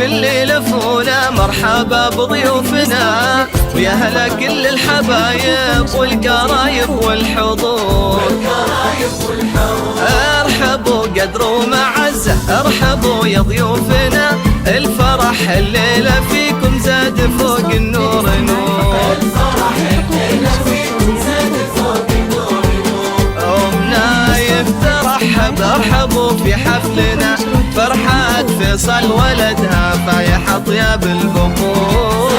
اللي يلفونا مرحبا بضيوفنا، ويا هلا كل الحبايب والقرايب والحضور. ارحبوا قدر ومعزة، ارحبوا يا ضيوفنا، الفرح الليلة فيكم زاد فوق النور نور. أم نايف ترحب، ارحبوا في حفلنا، فرحة فيصل ولدها فايح اطياب البخور.